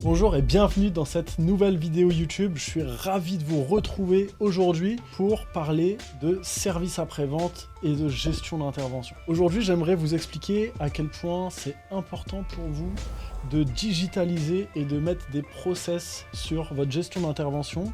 Bonjour et bienvenue dans cette nouvelle vidéo YouTube. Je suis ravi de vous retrouver aujourd'hui pour parler de service après-vente et de gestion d'intervention. Aujourd'hui, j'aimerais vous expliquer à quel point c'est important pour vous de digitaliser et de mettre des process sur votre gestion d'intervention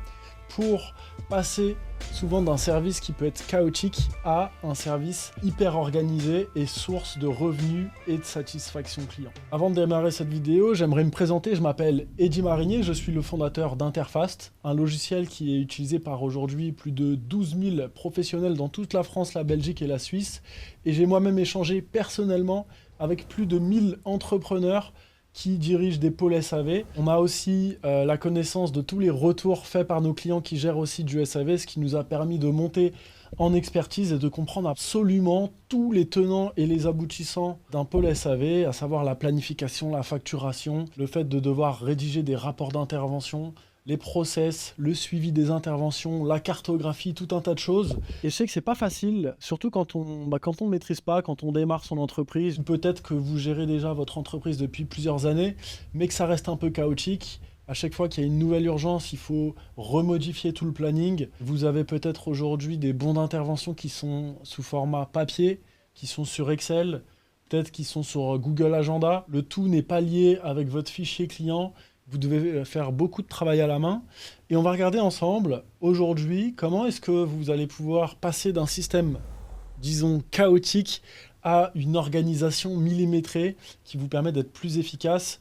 pour passer souvent d'un service qui peut être chaotique à un service hyper organisé et source de revenus et de satisfaction client. Avant de démarrer cette vidéo, j'aimerais me présenter. Je m'appelle Eddy Marinier, je suis le fondateur d'Interfast, un logiciel qui est utilisé par aujourd'hui plus de 12 000 professionnels dans toute la France, la Belgique et la Suisse. Et j'ai moi-même échangé personnellement avec plus de 1000 entrepreneurs qui dirigent des pôles SAV. On a aussi la connaissance de tous les retours faits par nos clients qui gèrent aussi du SAV, ce qui nous a permis de monter en expertise et de comprendre absolument tous les tenants et les aboutissants d'un pôle SAV, à savoir la planification, la facturation, le fait de devoir rédiger des rapports d'intervention, les process, le suivi des interventions, la cartographie, tout un tas de choses. Et je sais que c'est pas facile, surtout quand on ne maîtrise pas, quand on démarre son entreprise. Peut-être que vous gérez déjà votre entreprise depuis plusieurs années, mais que ça reste un peu chaotique. À chaque fois qu'il y a une nouvelle urgence, il faut remodifier tout le planning. Vous avez peut-être aujourd'hui des bons d'intervention qui sont sous format papier, qui sont sur Excel, peut-être qui sont sur Google Agenda. Le tout n'est pas lié avec votre fichier client. Vous devez faire beaucoup de travail à la main. Et on va regarder ensemble, aujourd'hui, comment est-ce que vous allez pouvoir passer d'un système, disons, chaotique à une organisation millimétrée qui vous permet d'être plus efficace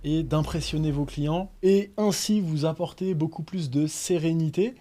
et d'impressionner vos clients. Et ainsi, vous apporter beaucoup plus de sérénité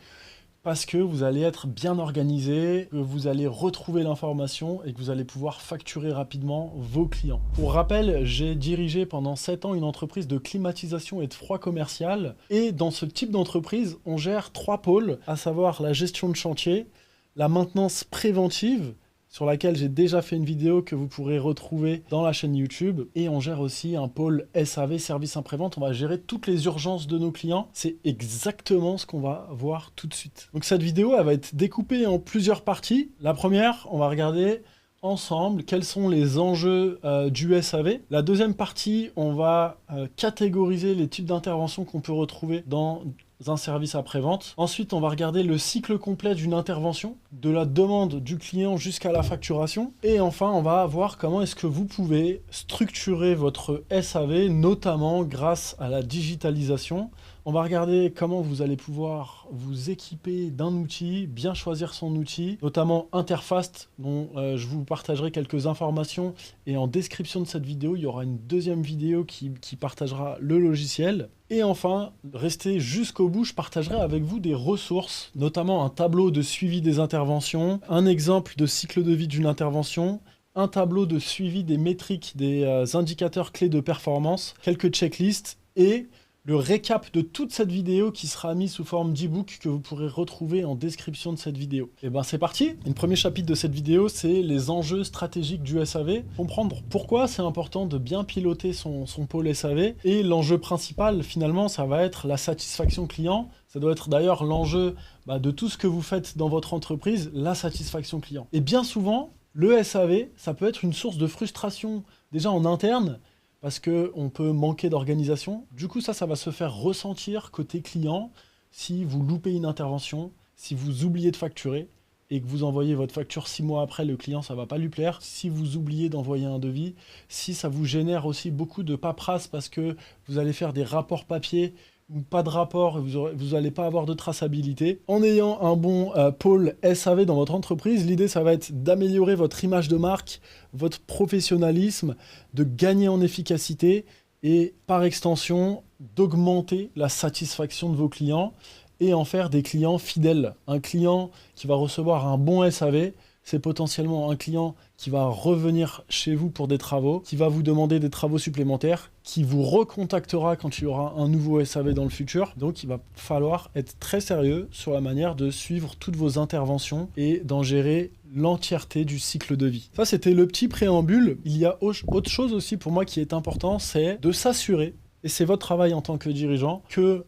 parce que vous allez être bien organisé, que vous allez retrouver l'information et que vous allez pouvoir facturer rapidement vos clients. Pour rappel, j'ai dirigé pendant 7 ans une entreprise de climatisation et de froid commercial. Et dans ce type d'entreprise, on gère 3 pôles, à savoir la gestion de chantier, la maintenance préventive, sur laquelle j'ai déjà fait une vidéo que vous pourrez retrouver dans la chaîne YouTube. Et on gère aussi un pôle SAV, service après-vente. On va gérer toutes les urgences de nos clients. C'est exactement ce qu'on va voir tout de suite. Donc cette vidéo, elle va être découpée en plusieurs parties. La première, on va regarder ensemble quels sont les enjeux du SAV. La deuxième partie, on va catégoriser les types d'interventions qu'on peut retrouver dans un service après-vente. Ensuite, on va regarder le cycle complet d'une intervention, de la demande du client jusqu'à la facturation. Et enfin, on va voir comment est-ce que vous pouvez structurer votre SAV, notamment grâce à la digitalisation. On va regarder comment vous allez pouvoir vous équiper d'un outil, bien choisir son outil, notamment Interfast, dont je vous partagerai quelques informations. Et en description de cette vidéo, il y aura une deuxième vidéo qui partagera le logiciel. Et enfin, restez jusqu'au bout, je partagerai avec vous des ressources, notamment un tableau de suivi des interventions, un exemple de cycle de vie d'une intervention, un tableau de suivi des métriques, des indicateurs clés de performance, quelques checklists et le récap de toute cette vidéo qui sera mis sous forme d'e-book que vous pourrez retrouver en description de cette vidéo. Et ben c'est parti. Le premier chapitre de cette vidéo, c'est les enjeux stratégiques du SAV. Comprendre pourquoi c'est important de bien piloter son pôle SAV. Et l'enjeu principal, finalement, ça va être la satisfaction client. Ça doit être d'ailleurs l'enjeu de tout ce que vous faites dans votre entreprise, la satisfaction client. Et bien souvent, le SAV, ça peut être une source de frustration déjà en interne, parce qu'on peut manquer d'organisation. Du coup, ça va se faire ressentir côté client si vous loupez une intervention, si vous oubliez de facturer et que vous envoyez votre facture 6 mois après, le client, ça ne va pas lui plaire. Si vous oubliez d'envoyer un devis, si ça vous génère aussi beaucoup de paperasse parce que vous allez faire des rapports papier ou pas de rapport, vous n'allez pas avoir de traçabilité. En ayant un bon pôle SAV dans votre entreprise, l'idée, ça va être d'améliorer votre image de marque, votre professionnalisme, de gagner en efficacité et par extension, d'augmenter la satisfaction de vos clients et en faire des clients fidèles. Un client qui va recevoir un bon SAV, c'est potentiellement un client qui va revenir chez vous pour des travaux, qui va vous demander des travaux supplémentaires, qui vous recontactera quand il y aura un nouveau SAV dans le futur. Donc il va falloir être très sérieux sur la manière de suivre toutes vos interventions et d'en gérer l'entièreté du cycle de vie. Ça, c'était le petit préambule. Il y a autre chose aussi pour moi qui est important, c'est de s'assurer, et c'est votre travail en tant que dirigeant, que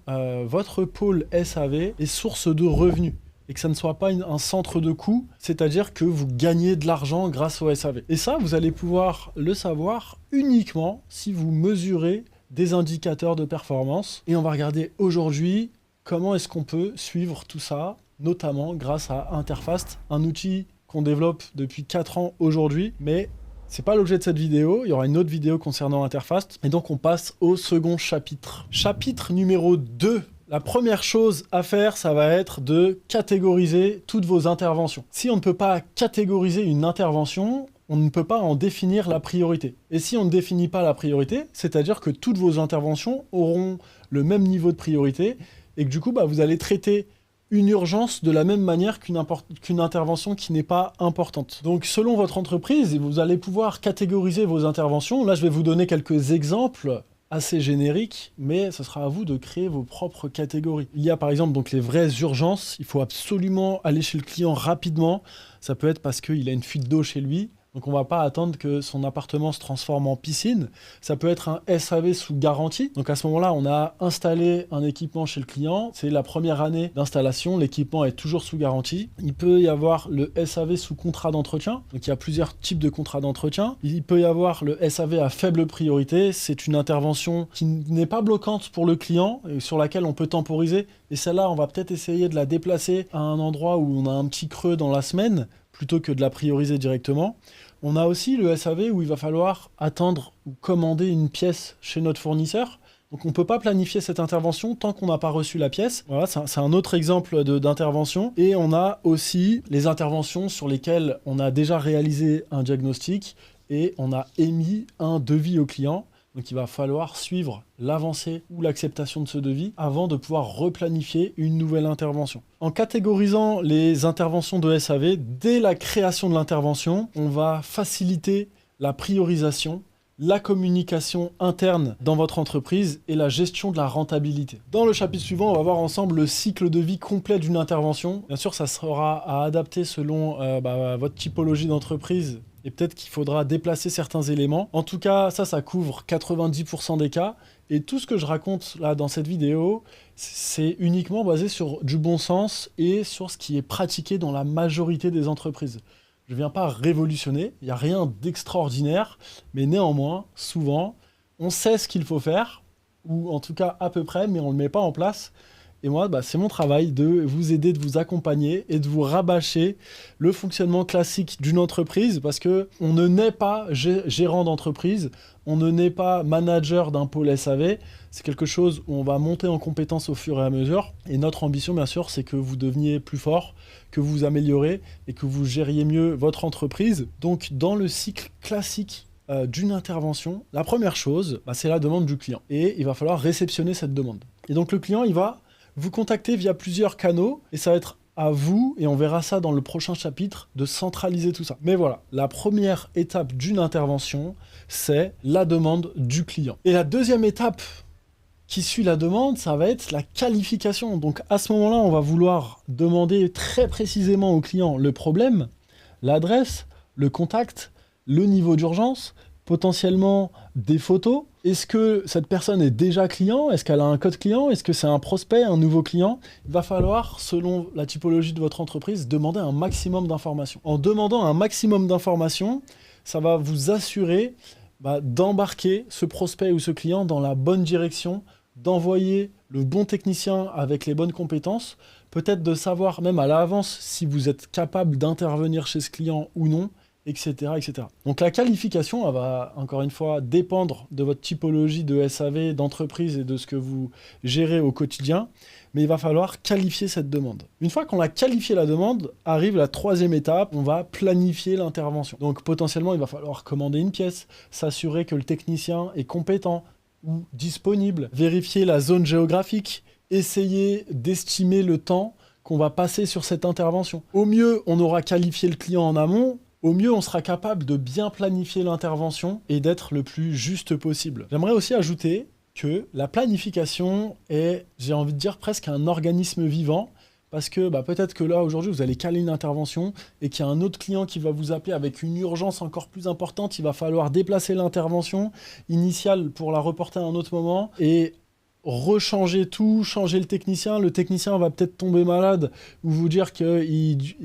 votre pôle SAV est source de revenus. Et que ça ne soit pas un centre de coûts, c'est-à-dire que vous gagnez de l'argent grâce au SAV. Et ça, vous allez pouvoir le savoir uniquement si vous mesurez des indicateurs de performance. Et on va regarder aujourd'hui comment est-ce qu'on peut suivre tout ça, notamment grâce à Interfast, un outil qu'on développe depuis 4 ans aujourd'hui, mais c'est pas l'objet de cette vidéo, il y aura une autre vidéo concernant Interfast, et donc on passe au second chapitre. Chapitre numéro 2. La première chose à faire, ça va être de catégoriser toutes vos interventions. Si on ne peut pas catégoriser une intervention, on ne peut pas en définir la priorité. Et si on ne définit pas la priorité, c'est-à-dire que toutes vos interventions auront le même niveau de priorité, et que du coup, vous allez traiter une urgence de la même manière qu'une intervention qui n'est pas importante. Donc selon votre entreprise, vous allez pouvoir catégoriser vos interventions. Là, je vais vous donner quelques exemples assez génériques, mais ce sera à vous de créer vos propres catégories. Il y a par exemple donc les vraies urgences. Il faut absolument aller chez le client rapidement. Ça peut être parce qu'il a une fuite d'eau chez lui. Donc on ne va pas attendre que son appartement se transforme en piscine. Ça peut être un SAV sous garantie. Donc à ce moment-là, on a installé un équipement chez le client. C'est la première année d'installation. L'équipement est toujours sous garantie. Il peut y avoir le SAV sous contrat d'entretien. Donc il y a plusieurs types de contrats d'entretien. Il peut y avoir le SAV à faible priorité. C'est une intervention qui n'est pas bloquante pour le client et sur laquelle on peut temporiser. Et celle-là, on va peut-être essayer de la déplacer à un endroit où on a un petit creux dans la semaine plutôt que de la prioriser directement. On a aussi le SAV où il va falloir attendre ou commander une pièce chez notre fournisseur. Donc on ne peut pas planifier cette intervention tant qu'on n'a pas reçu la pièce. Voilà, c'est un autre exemple d'intervention. Et on a aussi les interventions sur lesquelles on a déjà réalisé un diagnostic et on a émis un devis au client. Donc il va falloir suivre l'avancée ou l'acceptation de ce devis avant de pouvoir replanifier une nouvelle intervention. En catégorisant les interventions de SAV, dès la création de l'intervention, on va faciliter la priorisation, la communication interne dans votre entreprise et la gestion de la rentabilité. Dans le chapitre suivant, on va voir ensemble le cycle de vie complet d'une intervention. Bien sûr, ça sera à adapter selon votre typologie d'entreprise. Et peut-être qu'il faudra déplacer certains éléments. En tout cas, ça couvre 90% des cas. Et tout ce que je raconte là dans cette vidéo, c'est uniquement basé sur du bon sens et sur ce qui est pratiqué dans la majorité des entreprises. Je ne viens pas révolutionner, il n'y a rien d'extraordinaire, mais néanmoins, souvent, on sait ce qu'il faut faire, ou en tout cas à peu près, mais on ne le met pas en place. Et moi, c'est mon travail de vous aider, de vous accompagner et de vous rabâcher le fonctionnement classique d'une entreprise parce qu'on ne naît pas gérant d'entreprise, on ne naît pas manager d'un pôle SAV. C'est quelque chose où on va monter en compétence au fur et à mesure. Et notre ambition, bien sûr, c'est que vous deveniez plus fort, que vous vous améliorez et que vous gériez mieux votre entreprise. Donc, dans le cycle classique d'une intervention, la première chose, c'est la demande du client. Et il va falloir réceptionner cette demande. Et donc, le client, il va vous contacter via plusieurs canaux et ça va être à vous, et on verra ça dans le prochain chapitre, de centraliser tout ça. Mais voilà, la première étape d'une intervention, c'est la demande du client. Et la deuxième étape qui suit la demande, ça va être la qualification. Donc à ce moment-là, on va vouloir demander très précisément au client le problème, l'adresse, le contact, le niveau d'urgence, potentiellement des photos. Est-ce que cette personne est déjà client? Est-ce qu'elle a un code client? Est-ce que c'est un prospect, un nouveau client? Il va falloir, selon la typologie de votre entreprise, demander un maximum d'informations. En demandant un maximum d'informations, ça va vous assurer d'embarquer ce prospect ou ce client dans la bonne direction, d'envoyer le bon technicien avec les bonnes compétences, peut-être de savoir même à l'avance si vous êtes capable d'intervenir chez ce client ou non, etc., etc. Donc la qualification, elle va encore une fois dépendre de votre typologie de SAV, d'entreprise et de ce que vous gérez au quotidien, mais il va falloir qualifier cette demande. Une fois qu'on a qualifié la demande, arrive la troisième étape, on va planifier l'intervention. Donc potentiellement, il va falloir commander une pièce, s'assurer que le technicien est compétent ou disponible, vérifier la zone géographique, essayer d'estimer le temps qu'on va passer sur cette intervention. Au mieux, on aura qualifié le client en amont. Au mieux, on sera capable de bien planifier l'intervention et d'être le plus juste possible. J'aimerais aussi ajouter que la planification est, j'ai envie de dire, presque un organisme vivant, parce que peut-être que là, aujourd'hui, vous allez caler une intervention et qu'il y a un autre client qui va vous appeler avec une urgence encore plus importante. Il va falloir déplacer l'intervention initiale pour la reporter à un autre moment et rechanger tout, changer le technicien va peut-être tomber malade ou vous dire que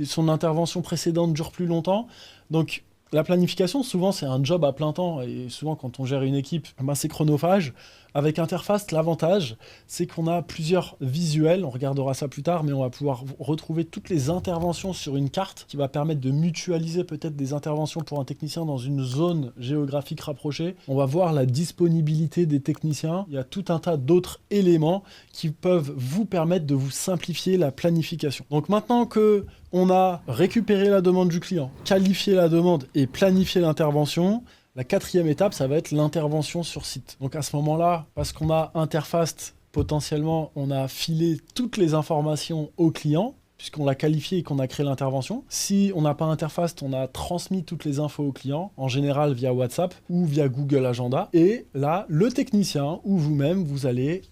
son intervention précédente dure plus longtemps. Donc la planification, souvent, c'est un job à plein temps et souvent, quand on gère une équipe, c'est chronophage. Avec Interfast, l'avantage, c'est qu'on a plusieurs visuels, on regardera ça plus tard, mais on va pouvoir retrouver toutes les interventions sur une carte qui va permettre de mutualiser peut-être des interventions pour un technicien dans une zone géographique rapprochée. On va voir la disponibilité des techniciens. Il y a tout un tas d'autres éléments qui peuvent vous permettre de vous simplifier la planification. Donc maintenant que on a récupéré la demande du client, qualifié la demande et planifié l'intervention, la quatrième étape, ça va être l'intervention sur site. Donc à ce moment-là, parce qu'on a Interfast, potentiellement, on a filé toutes les informations au client, puisqu'on l'a qualifié et qu'on a créé l'intervention. Si on n'a pas Interfast, on a transmis toutes les infos au client, en général via WhatsApp ou via Google Agenda. Et là, le technicien ou vous-même, vous allez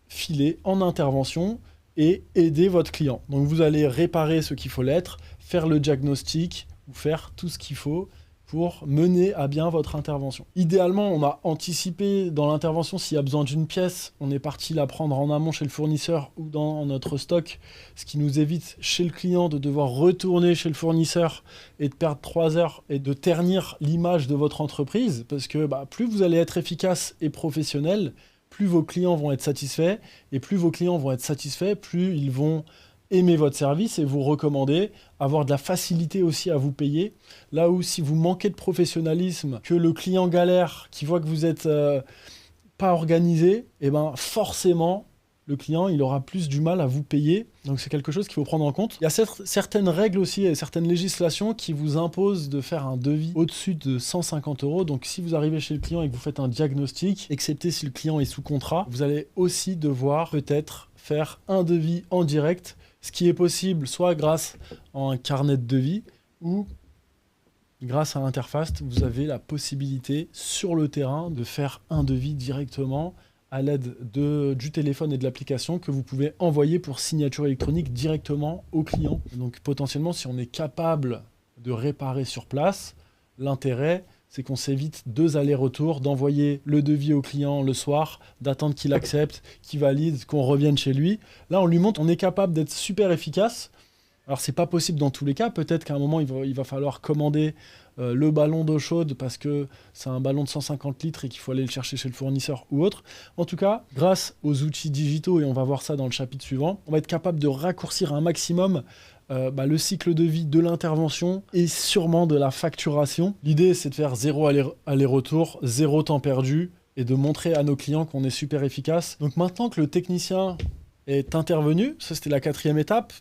filer en intervention et aider votre client. Donc vous allez réparer ce qu'il faut l'être, faire le diagnostic ou faire tout ce qu'il faut pour mener à bien votre intervention. Idéalement, on a anticipé dans l'intervention s'il y a besoin d'une pièce, on est parti la prendre en amont chez le fournisseur ou dans notre stock, ce qui nous évite chez le client de devoir retourner chez le fournisseur et de perdre 3 heures et de ternir l'image de votre entreprise, parce que plus vous allez être efficace et professionnel, plus vos clients vont être satisfaits, et plus vos clients vont être satisfaits, plus ils vont aimer votre service et vous recommander, avoir de la facilité aussi à vous payer. Là où si vous manquez de professionnalisme, que le client galère, qui voit que vous n'êtes pas organisé, et forcément, le client il aura plus du mal à vous payer. Donc c'est quelque chose qu'il faut prendre en compte. Il y a certaines règles aussi et certaines législations qui vous imposent de faire un devis au-dessus de 150 €. Donc si vous arrivez chez le client et que vous faites un diagnostic, excepté si le client est sous contrat, vous allez aussi devoir peut-être faire un devis en direct, ce qui est possible soit grâce à un carnet de devis ou grâce à Interfast, vous avez la possibilité sur le terrain de faire un devis directement à l'aide du téléphone et de l'application que vous pouvez envoyer pour signature électronique directement au client. Donc potentiellement, si on est capable de réparer sur place, l'intérêt, c'est qu'on s'évite 2 allers-retours, d'envoyer le devis au client le soir, d'attendre qu'il accepte, qu'il valide, qu'on revienne chez lui. Là, on lui montre qu'on est capable d'être super efficace. Alors, c'est pas possible dans tous les cas. Peut-être qu'à un moment, il va falloir commander le ballon d'eau chaude parce que c'est un ballon de 150 litres et qu'il faut aller le chercher chez le fournisseur ou autre. En tout cas, grâce aux outils digitaux, et on va voir ça dans le chapitre suivant, on va être capable de raccourcir un maximum le cycle de vie de l'intervention et sûrement de la facturation. L'idée, c'est de faire 0 aller-retour, 0 temps perdu et de montrer à nos clients qu'on est super efficace. Donc maintenant que le technicien est intervenu, ça c'était la 4e étape,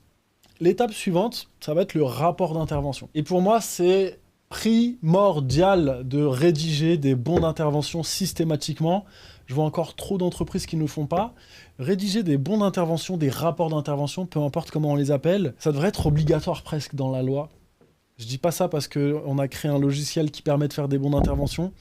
l'étape suivante, ça va être le rapport d'intervention. Et pour moi, c'est primordial de rédiger des bons d'intervention systématiquement. Je vois encore trop d'entreprises qui ne le font pas. Rédiger des bons d'intervention, des rapports d'intervention, peu importe comment on les appelle, ça devrait être obligatoire presque dans la loi. Je dis pas ça parce qu'on a créé un logiciel qui permet de faire des bons d'intervention,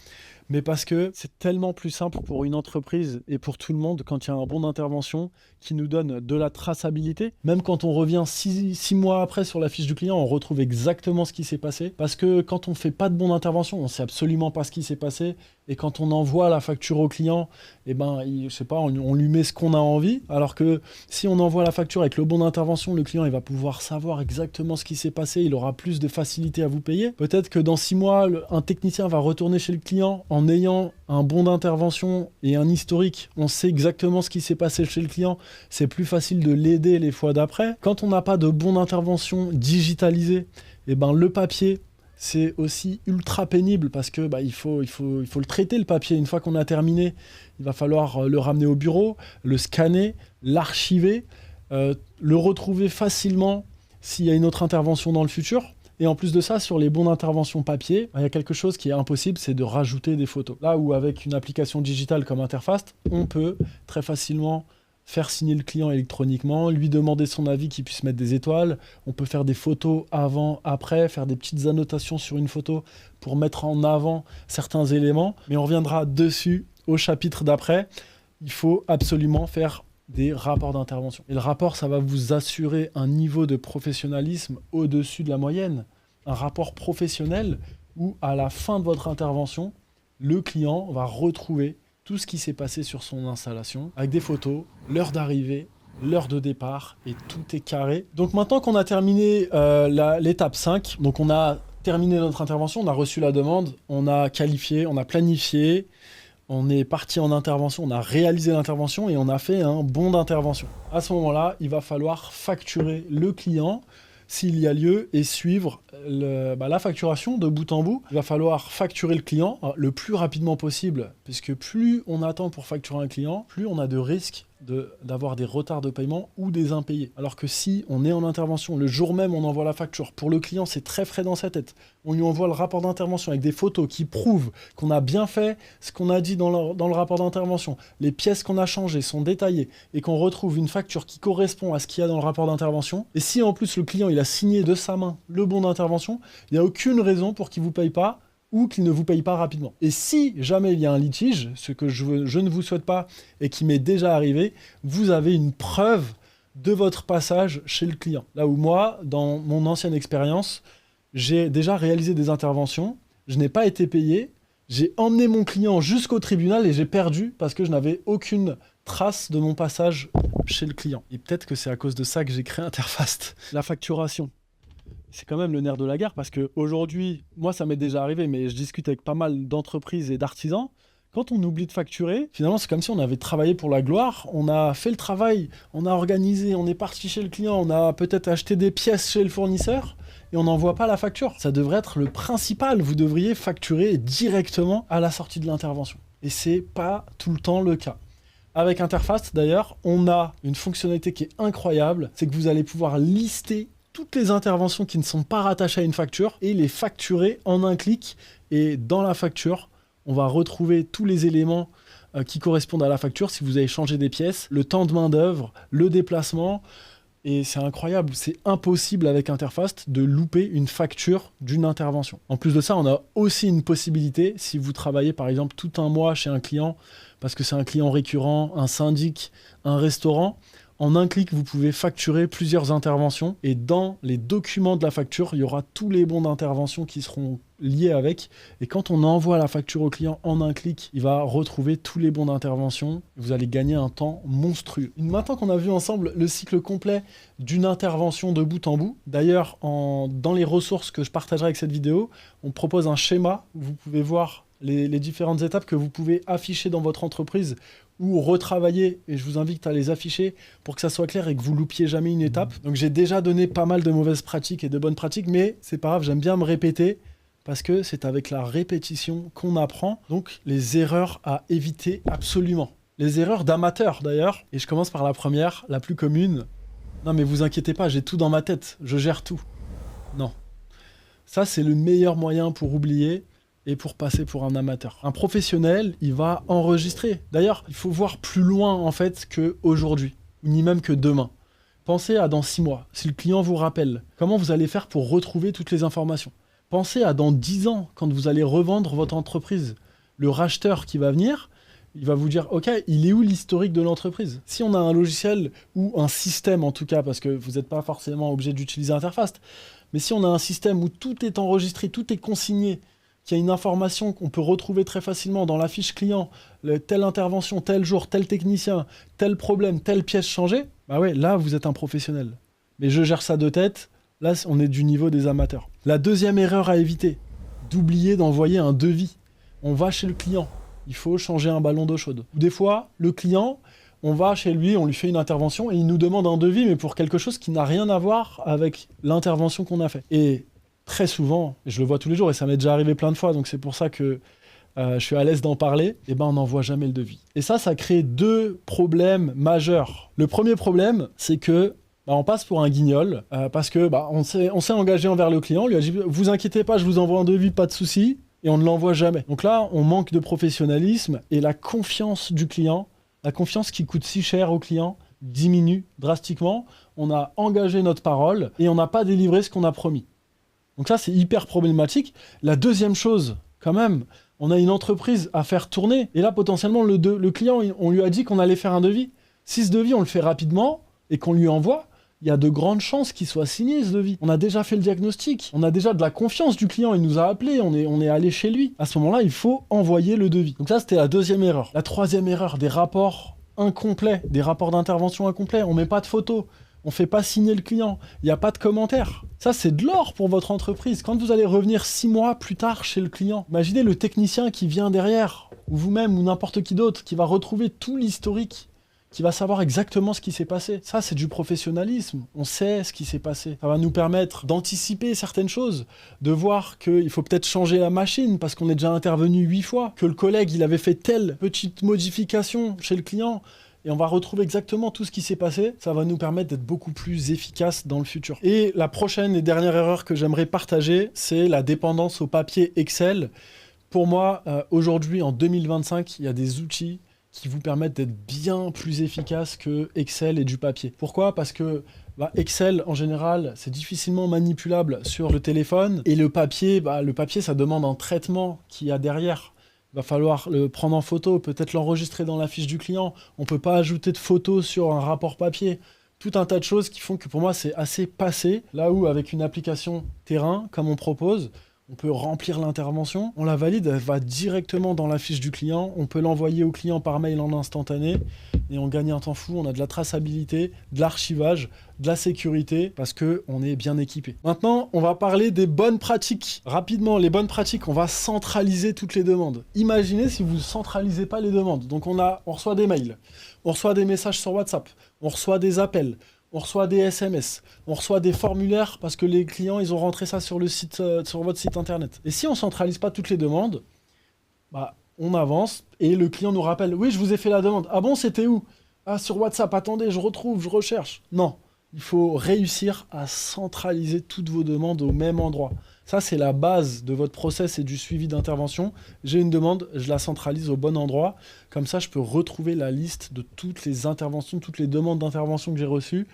mais parce que c'est tellement plus simple pour une entreprise et pour tout le monde quand il y a un bon d'intervention qui nous donne de la traçabilité. Même quand on revient 6 mois après sur la fiche du client, on retrouve exactement ce qui s'est passé. Parce que quand on ne fait pas de bon d'intervention, on ne sait absolument pas ce qui s'est passé. Et quand on envoie la facture au client, je sais pas, on lui met ce qu'on a envie. Alors que si on envoie la facture avec le bon d'intervention, le client il va pouvoir savoir exactement ce qui s'est passé. Il aura plus de facilité à vous payer. Peut-être que dans 6 mois, un technicien va retourner chez le client en ayant un bon d'intervention et un historique. On sait exactement ce qui s'est passé chez le client. C'est plus facile de l'aider les fois d'après. Quand on n'a pas de bon d'intervention digitalisé, le papier, c'est aussi ultra pénible parce que il faut le traiter le papier. Une fois qu'on a terminé, il va falloir le ramener au bureau, le scanner, l'archiver, le retrouver facilement s'il y a une autre intervention dans le futur. Et en plus de ça, sur les bons d'intervention papier, il y a quelque chose qui est impossible, c'est de rajouter des photos. Là où avec une application digitale comme Interfast, on peut très facilement faire signer le client électroniquement, lui demander son avis qu'il puisse mettre des étoiles. On peut faire des photos avant, après, faire des petites annotations sur une photo pour mettre en avant certains éléments. Mais on reviendra dessus au chapitre d'après. Il faut absolument faire des rapports d'intervention. Et le rapport, ça va vous assurer un niveau de professionnalisme au-dessus de la moyenne. Un rapport professionnel où, à la fin de votre intervention, le client va retrouver tout ce qui s'est passé sur son installation, avec des photos, l'heure d'arrivée, l'heure de départ, et tout est carré. Donc maintenant qu'on a terminé l'étape 5, donc on a terminé notre intervention, on a reçu la demande, on a qualifié, on a planifié, on est parti en intervention, on a réalisé l'intervention et on a fait un bon d'intervention. À ce moment-là, il va falloir facturer le client s'il y a lieu et suivre la facturation de bout en bout. Il va falloir facturer le client le plus rapidement possible, puisque plus on attend pour facturer un client, plus on a de risques d'avoir des retards de paiement ou des impayés. Alors que si on est en intervention, le jour même on envoie la facture, pour le client c'est très frais dans sa tête, on lui envoie le rapport d'intervention avec des photos qui prouvent qu'on a bien fait ce qu'on a dit dans le rapport d'intervention, les pièces qu'on a changées sont détaillées et qu'on retrouve une facture qui correspond à ce qu'il y a dans le rapport d'intervention, et si en plus le client il a signé de sa main le bon d'intervention, il n'y a aucune raison pour qu'il ne vous paye pas ou qu'il ne vous paye pas rapidement. Et si jamais il y a un litige, ce que je ne vous souhaite pas et qui m'est déjà arrivé, vous avez une preuve de votre passage chez le client. Là où moi, dans mon ancienne expérience, j'ai déjà réalisé des interventions, je n'ai pas été payé, j'ai emmené mon client jusqu'au tribunal et j'ai perdu parce que je n'avais aucune trace de mon passage chez le client. Et peut-être que c'est à cause de ça que j'ai créé Interfast. La facturation. C'est quand même le nerf de la guerre parce qu'aujourd'hui, moi ça m'est déjà arrivé, mais je discute avec pas mal d'entreprises et d'artisans. Quand on oublie de facturer, finalement c'est comme si on avait travaillé pour la gloire, on a fait le travail, on a organisé, on est parti chez le client, on a peut-être acheté des pièces chez le fournisseur et on n'envoie pas la facture. Ça devrait être le principal, vous devriez facturer directement à la sortie de l'intervention. Et c'est pas tout le temps le cas. Avec Interfast d'ailleurs, on a une fonctionnalité qui est incroyable, c'est que vous allez pouvoir lister toutes les interventions qui ne sont pas rattachées à une facture et les facturer en un clic. Et dans la facture, on va retrouver tous les éléments qui correspondent à la facture, si vous avez changé des pièces, le temps de main d'œuvre, le déplacement. Et c'est incroyable, c'est impossible avec Interfast de louper une facture d'une intervention. En plus de ça, on a aussi une possibilité, si vous travaillez par exemple tout un mois chez un client, parce que c'est un client récurrent, un syndic, un restaurant, en un clic, vous pouvez facturer plusieurs interventions et dans les documents de la facture, il y aura tous les bons d'intervention qui seront liés avec. Et quand on envoie la facture au client en un clic, il va retrouver tous les bons d'intervention. Vous allez gagner un temps monstrueux. Maintenant qu'on a vu ensemble le cycle complet d'une intervention de bout en bout, d'ailleurs, dans les ressources que je partagerai avec cette vidéo, on propose un schéma où vous pouvez voir les différentes étapes que vous pouvez afficher dans votre entreprise ou retravailler, et je vous invite à les afficher pour que ça soit clair et que vous loupiez jamais une étape. Donc j'ai déjà donné pas mal de mauvaises pratiques et de bonnes pratiques, mais c'est pas grave, j'aime bien me répéter, parce que c'est avec la répétition qu'on apprend. Donc les erreurs à éviter absolument. Les erreurs d'amateurs d'ailleurs, et je commence par la première, la plus commune. Non mais vous inquiétez pas, j'ai tout dans ma tête, je gère tout. Non. Ça c'est le meilleur moyen pour oublier et pour passer pour un amateur. Un professionnel, il va enregistrer. D'ailleurs, il faut voir plus loin en fait qu'aujourd'hui, ni même que demain. Pensez à dans 6 mois, si le client vous rappelle, comment vous allez faire pour retrouver toutes les informations. Pensez à dans 10 ans, quand vous allez revendre votre entreprise. Le racheteur qui va venir, il va vous dire, ok, il est où l'historique de l'entreprise? Si on a un logiciel ou un système en tout cas, parce que vous n'êtes pas forcément obligé d'utiliser Interfast, mais si on a un système où tout est enregistré, tout est consigné, qu'il y a une information qu'on peut retrouver très facilement dans la fiche client, telle intervention, tel jour, tel technicien, tel problème, telle pièce changée, bah ouais, là, vous êtes un professionnel. Mais je gère ça de tête, là, on est du niveau des amateurs. La deuxième erreur à éviter, d'oublier d'envoyer un devis. On va chez le client, il faut changer un ballon d'eau chaude. Des fois, le client, on va chez lui, on lui fait une intervention et il nous demande un devis, mais pour quelque chose qui n'a rien à voir avec l'intervention qu'on a fait. Et très souvent, je le vois tous les jours et ça m'est déjà arrivé plein de fois, donc c'est pour ça que je suis à l'aise d'en parler, et ben on n'envoie jamais le devis. Et ça crée 2 problèmes majeurs. Le premier problème, c'est que on passe pour un guignol, parce que on s'est engagé envers le client, on lui a dit « vous inquiétez pas, je vous envoie un devis, pas de souci », et on ne l'envoie jamais. Donc là, on manque de professionnalisme, et la confiance du client, la confiance qui coûte si cher au client, diminue drastiquement. On a engagé notre parole, et on n'a pas délivré ce qu'on a promis. Donc ça, c'est hyper problématique. La deuxième chose, quand même, on a une entreprise à faire tourner. Et là, potentiellement, le client, on lui a dit qu'on allait faire un devis. Si ce devis, on le fait rapidement et qu'on lui envoie, il y a de grandes chances qu'il soit signé, ce devis. On a déjà fait le diagnostic. On a déjà de la confiance du client. Il nous a appelé. On est allé chez lui. À ce moment-là, il faut envoyer le devis. Donc ça, c'était la deuxième erreur. La troisième erreur, des rapports incomplets, des rapports d'intervention incomplets. On met pas de photos. On fait pas signer le client. Il n'y a pas de commentaires. Ça, c'est de l'or pour votre entreprise. Quand vous allez revenir 6 mois plus tard chez le client, imaginez le technicien qui vient derrière, ou vous-même, ou n'importe qui d'autre, qui va retrouver tout l'historique, qui va savoir exactement ce qui s'est passé. Ça, c'est du professionnalisme. On sait ce qui s'est passé. Ça va nous permettre d'anticiper certaines choses, de voir qu'il faut peut-être changer la machine parce qu'on est déjà intervenu 8 fois, que le collègue, il avait fait telle petite modification chez le client, et on va retrouver exactement tout ce qui s'est passé. Ça va nous permettre d'être beaucoup plus efficace dans le futur. Et la prochaine et dernière erreur que j'aimerais partager, c'est la dépendance au papier Excel. Pour moi, aujourd'hui, en 2025, il y a des outils qui vous permettent d'être bien plus efficace que Excel et du papier. Pourquoi ? Parce que Excel, en général, c'est difficilement manipulable sur le téléphone. Et le papier, ça demande un traitement qu'il y a derrière. Il va falloir le prendre en photo, peut-être l'enregistrer dans la fiche du client. On ne peut pas ajouter de photos sur un rapport papier. Tout un tas de choses qui font que pour moi, c'est assez passé. Là où, avec une application terrain, comme on propose, on peut remplir l'intervention, on la valide, elle va directement dans la fiche du client, on peut l'envoyer au client par mail en instantané, et on gagne un temps fou, on a de la traçabilité, de l'archivage, de la sécurité, parce qu'on est bien équipé. Maintenant, on va parler des bonnes pratiques. Rapidement, les bonnes pratiques, on va centraliser toutes les demandes. Imaginez si vous ne centralisez pas les demandes. Donc on reçoit des mails, on reçoit des messages sur WhatsApp, on reçoit des appels, on reçoit des SMS, on reçoit des formulaires parce que les clients, ils ont rentré ça sur votre site internet. Et si on ne centralise pas toutes les demandes, on avance et le client nous rappelle « Oui, je vous ai fait la demande. Ah bon, c'était où ? Ah, sur WhatsApp, attendez, je retrouve, je recherche. » Non, il faut réussir à centraliser toutes vos demandes au même endroit. Ça, c'est la base de votre process et du suivi d'intervention. J'ai une demande, je la centralise au bon endroit. Comme ça, je peux retrouver la liste de toutes les interventions, toutes les demandes d'intervention que j'ai reçues.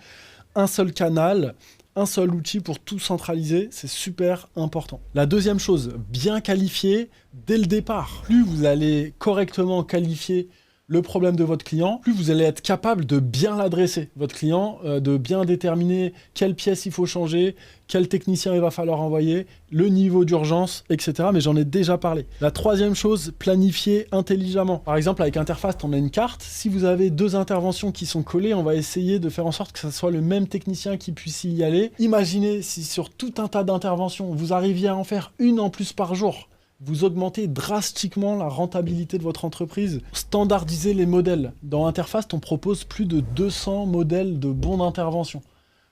Un seul canal, un seul outil pour tout centraliser, c'est super important. La deuxième chose, bien qualifier dès le départ. Plus vous allez correctement qualifier le problème de votre client, plus vous allez être capable de bien l'adresser, votre client, de bien déterminer quelle pièce il faut changer, quel technicien il va falloir envoyer, le niveau d'urgence, etc. Mais j'en ai déjà parlé. La troisième chose, planifier intelligemment. Par exemple, avec Interfast, on a une carte. Si vous avez 2 interventions qui sont collées, on va essayer de faire en sorte que ce soit le même technicien qui puisse y aller. Imaginez si sur tout un tas d'interventions, vous arriviez à en faire une en plus par jour. Vous augmentez drastiquement la rentabilité de votre entreprise. Standardisez les modèles. Dans Interfast, on propose plus de 200 modèles de bons d'intervention.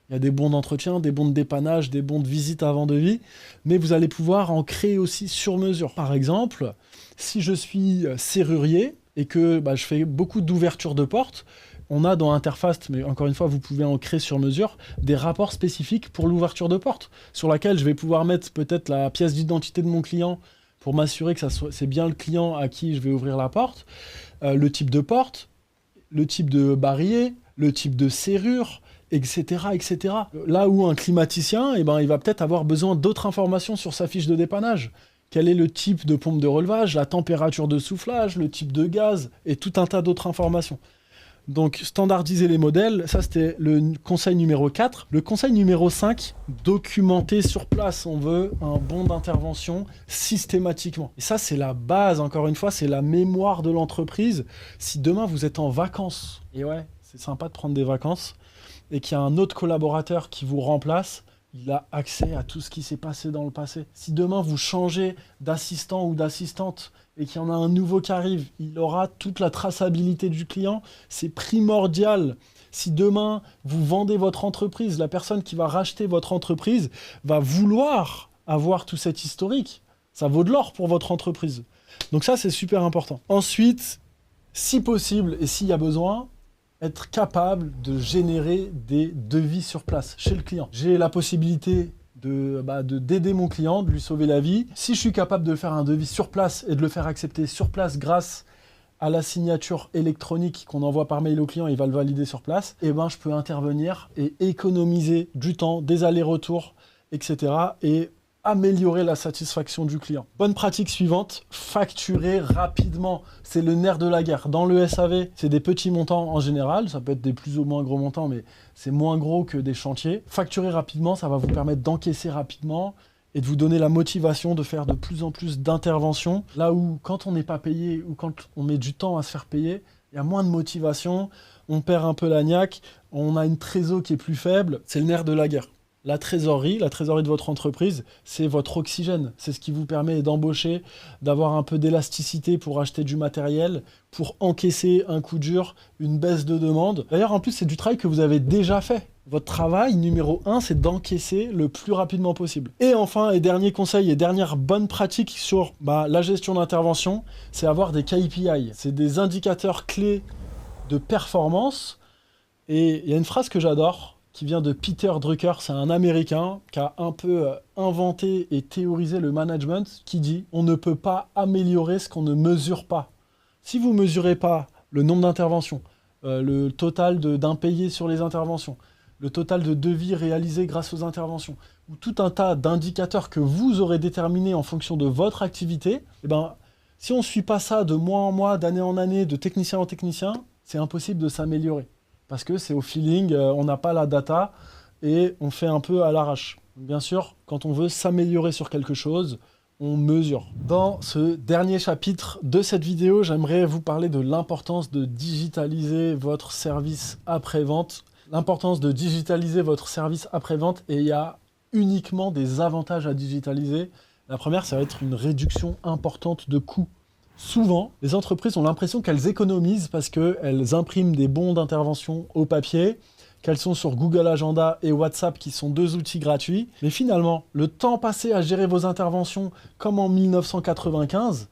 Il y a des bons d'entretien, des bons de dépannage, des bons de visite avant devis, mais vous allez pouvoir en créer aussi sur mesure. Par exemple, si je suis serrurier et que je fais beaucoup d'ouverture de portes, on a dans Interfast, mais encore une fois, vous pouvez en créer sur mesure, des rapports spécifiques pour l'ouverture de porte, sur laquelle je vais pouvoir mettre peut-être la pièce d'identité de mon client pour m'assurer que c'est bien le client à qui je vais ouvrir la porte, le type de porte, le type de barillet, le type de serrure, etc., etc. Là où un climaticien, il va peut-être avoir besoin d'autres informations sur sa fiche de dépannage. Quel est le type de pompe de relevage, la température de soufflage, le type de gaz, et tout un tas d'autres informations. Donc, standardiser les modèles, ça c'était le conseil numéro 4. Le conseil numéro 5, documenter sur place. On veut un bon d'intervention systématiquement. Et ça, c'est la base, encore une fois, c'est la mémoire de l'entreprise. Si demain, vous êtes en vacances, et ouais, c'est sympa de prendre des vacances, et qu'il y a un autre collaborateur qui vous remplace, il a accès à tout ce qui s'est passé dans le passé. Si demain, vous changez d'assistant ou d'assistante, et qu'il y en a un nouveau qui arrive, il aura toute la traçabilité du client. C'est primordial. Si demain, vous vendez votre entreprise, la personne qui va racheter votre entreprise va vouloir avoir tout cet historique. Ça vaut de l'or pour votre entreprise. Donc ça, c'est super important. Ensuite, si possible et s'il y a besoin, être capable de générer des devis sur place chez le client. J'ai la possibilité d'aider mon client, de lui sauver la vie. Si je suis capable de faire un devis sur place et de le faire accepter sur place grâce à la signature électronique qu'on envoie par mail au client, il va le valider sur place, je peux intervenir et économiser du temps, des allers-retours, etc. et améliorer la satisfaction du client. Bonne pratique suivante, facturer rapidement. C'est le nerf de la guerre. Dans le SAV, c'est des petits montants en général. Ça peut être des plus ou moins gros montants, mais c'est moins gros que des chantiers. Facturer rapidement, ça va vous permettre d'encaisser rapidement et de vous donner la motivation de faire de plus en plus d'interventions. Là où, quand on n'est pas payé ou quand on met du temps à se faire payer, il y a moins de motivation, on perd un peu la niaque, on a une trésor qui est plus faible, c'est le nerf de la guerre. La trésorerie de votre entreprise, c'est votre oxygène. C'est ce qui vous permet d'embaucher, d'avoir un peu d'élasticité pour acheter du matériel, pour encaisser un coup dur, une baisse de demande. D'ailleurs, en plus, c'est du travail que vous avez déjà fait. Votre travail numéro 1, c'est d'encaisser le plus rapidement possible. Et enfin, et dernier conseil et dernière bonne pratique sur la gestion d'intervention, c'est avoir des KPI. C'est des indicateurs clés de performance. Et il y a une phrase que j'adore, qui vient de Peter Drucker, c'est un Américain qui a un peu inventé et théorisé le management, qui dit « On ne peut pas améliorer ce qu'on ne mesure pas ». Si vous ne mesurez pas le nombre d'interventions, le total d'impayés sur les interventions, le total de devis réalisés grâce aux interventions, ou tout un tas d'indicateurs que vous aurez déterminés en fonction de votre activité, si on ne suit pas ça de mois en mois, d'année en année, de technicien en technicien, c'est impossible de s'améliorer. Parce que c'est au feeling, on n'a pas la data et on fait un peu à l'arrache. Bien sûr, quand on veut s'améliorer sur quelque chose, on mesure. Dans ce dernier chapitre de cette vidéo, j'aimerais vous parler de l'importance de digitaliser votre service après-vente. L'importance de digitaliser votre service après-vente, et il y a uniquement des avantages à digitaliser. La première, ça va être une réduction importante de coûts. Souvent, les entreprises ont l'impression qu'elles économisent parce qu'elles impriment des bons d'intervention au papier, qu'elles sont sur Google Agenda et WhatsApp qui sont 2 outils gratuits. Mais finalement, le temps passé à gérer vos interventions comme en 1995,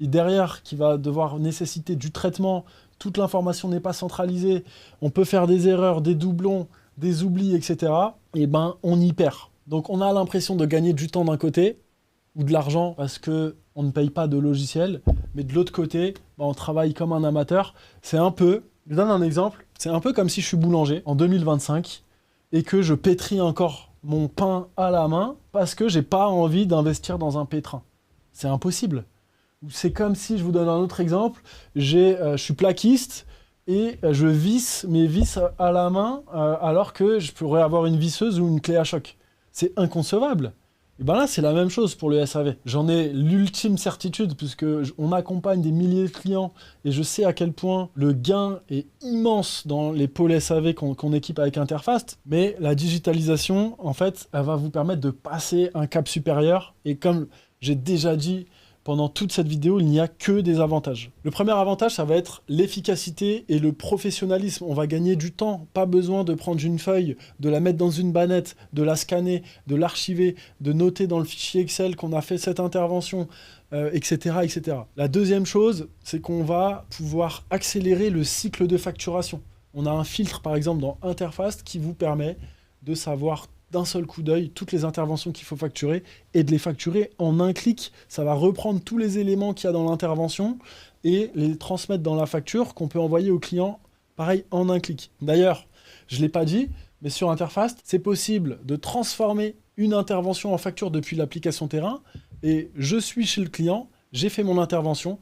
et derrière qui va devoir nécessiter du traitement, toute l'information n'est pas centralisée, on peut faire des erreurs, des doublons, des oublis, etc. Et on y perd. Donc on a l'impression de gagner du temps d'un côté, ou de l'argent parce qu'on ne paye pas de logiciel, mais de l'autre côté, on travaille comme un amateur. Je vous donne un exemple, c'est un peu comme si je suis boulanger en 2025 et que je pétris encore mon pain à la main parce que j'ai pas envie d'investir dans un pétrin. C'est impossible. C'est comme si, je vous donne un autre exemple, je suis plaquiste et je visse mes vis à la main alors que je pourrais avoir une visseuse ou une clé à choc. C'est inconcevable. Et là, c'est la même chose pour le SAV. J'en ai l'ultime certitude puisque on accompagne des milliers de clients et je sais à quel point le gain est immense dans les pôles SAV qu'on équipe avec Interfast. Mais la digitalisation, en fait, elle va vous permettre de passer un cap supérieur. Et comme j'ai déjà dit pendant toute cette vidéo, il n'y a que des avantages. Le premier avantage, ça va être l'efficacité et le professionnalisme. On va gagner du temps. Pas besoin de prendre une feuille, de la mettre dans une bannette, de la scanner, de l'archiver, de noter dans le fichier Excel qu'on a fait cette intervention, etc., etc. La deuxième chose, c'est qu'on va pouvoir accélérer le cycle de facturation. On a un filtre, par exemple, dans Interfast qui vous permet de savoir d'un seul coup d'œil toutes les interventions qu'il faut facturer et de les facturer en un clic. Ça va reprendre tous les éléments qu'il y a dans l'intervention et les transmettre dans la facture qu'on peut envoyer au client, pareil, en un clic. D'ailleurs, je ne l'ai pas dit, mais sur Interfast, c'est possible de transformer une intervention en facture depuis l'application terrain et je suis chez le client, j'ai fait mon intervention,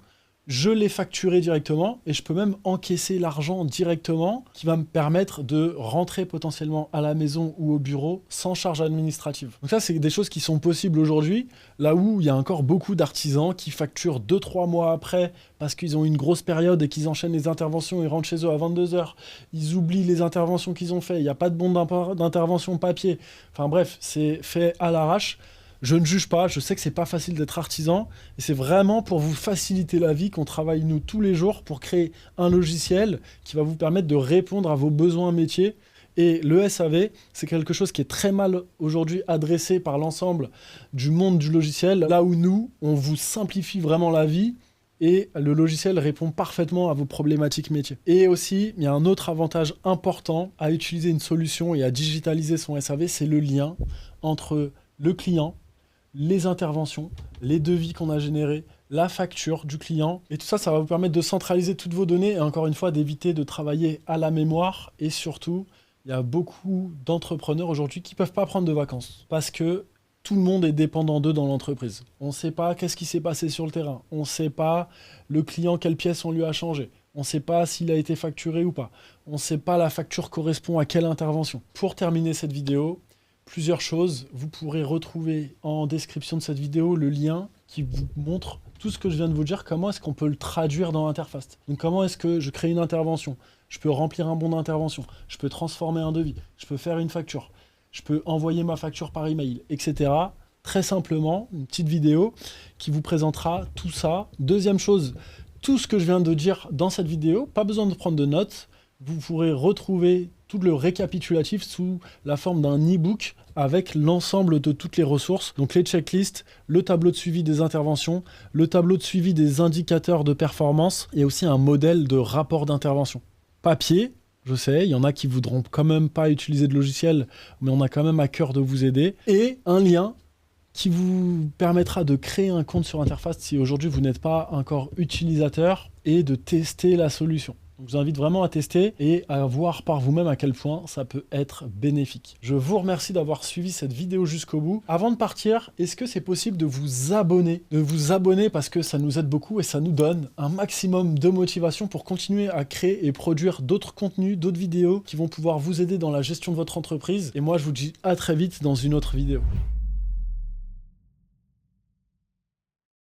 je l'ai facturé directement et je peux même encaisser l'argent directement qui va me permettre de rentrer potentiellement à la maison ou au bureau sans charge administrative. Donc ça, c'est des choses qui sont possibles aujourd'hui, là où il y a encore beaucoup d'artisans qui facturent 2-3 mois après parce qu'ils ont une grosse période et qu'ils enchaînent les interventions, ils rentrent chez eux à 22 h, ils oublient les interventions qu'ils ont fait, il n'y a pas de bon d'intervention papier. Enfin bref, c'est fait à l'arrache. Je ne juge pas, je sais que c'est pas facile d'être artisan et c'est vraiment pour vous faciliter la vie qu'on travaille nous tous les jours pour créer un logiciel qui va vous permettre de répondre à vos besoins métiers. Et le SAV, c'est quelque chose qui est très mal aujourd'hui adressé par l'ensemble du monde du logiciel, là où nous, on vous simplifie vraiment la vie et le logiciel répond parfaitement à vos problématiques métiers. Et aussi, il y a un autre avantage important à utiliser une solution et à digitaliser son SAV, c'est le lien entre le client, les interventions, les devis qu'on a générés, la facture du client. Et tout ça, ça va vous permettre de centraliser toutes vos données et encore une fois, d'éviter de travailler à la mémoire. Et surtout, il y a beaucoup d'entrepreneurs aujourd'hui qui ne peuvent pas prendre de vacances parce que tout le monde est dépendant d'eux dans l'entreprise. On ne sait pas qu'est-ce qui s'est passé sur le terrain. On ne sait pas le client, quelle pièce on lui a changé. On ne sait pas s'il a été facturé ou pas. On ne sait pas la facture correspond à quelle intervention. Pour terminer cette vidéo, plusieurs choses. Vous pourrez retrouver en description de cette vidéo le lien qui vous montre tout ce que je viens de vous dire, comment est-ce qu'on peut le traduire dans Interfast. Donc comment est-ce que je crée une intervention, Je peux remplir un bon d'intervention, je peux transformer un devis, je peux faire une facture, je peux envoyer ma facture par email, etc. Très simplement, une petite vidéo qui vous présentera tout ça. Deuxième chose, tout ce que je viens de dire dans cette vidéo, pas besoin de prendre de notes, vous pourrez retrouver tout le récapitulatif sous la forme d'un e-book avec l'ensemble de toutes les ressources, donc les checklists, le tableau de suivi des interventions, le tableau de suivi des indicateurs de performance et aussi un modèle de rapport d'intervention. Papier, je sais, il y en a qui voudront quand même pas utiliser de logiciel, mais on a quand même à cœur de vous aider, et un lien qui vous permettra de créer un compte sur Interface si aujourd'hui vous n'êtes pas encore utilisateur et de tester la solution. Donc, je vous invite vraiment à tester et à voir par vous-même à quel point ça peut être bénéfique. Je vous remercie d'avoir suivi cette vidéo jusqu'au bout. Avant de partir, est-ce que c'est possible de vous abonner? De vous abonner parce que ça nous aide beaucoup et ça nous donne un maximum de motivation pour continuer à créer et produire d'autres contenus, d'autres vidéos qui vont pouvoir vous aider dans la gestion de votre entreprise. Et moi, je vous dis à très vite dans une autre vidéo.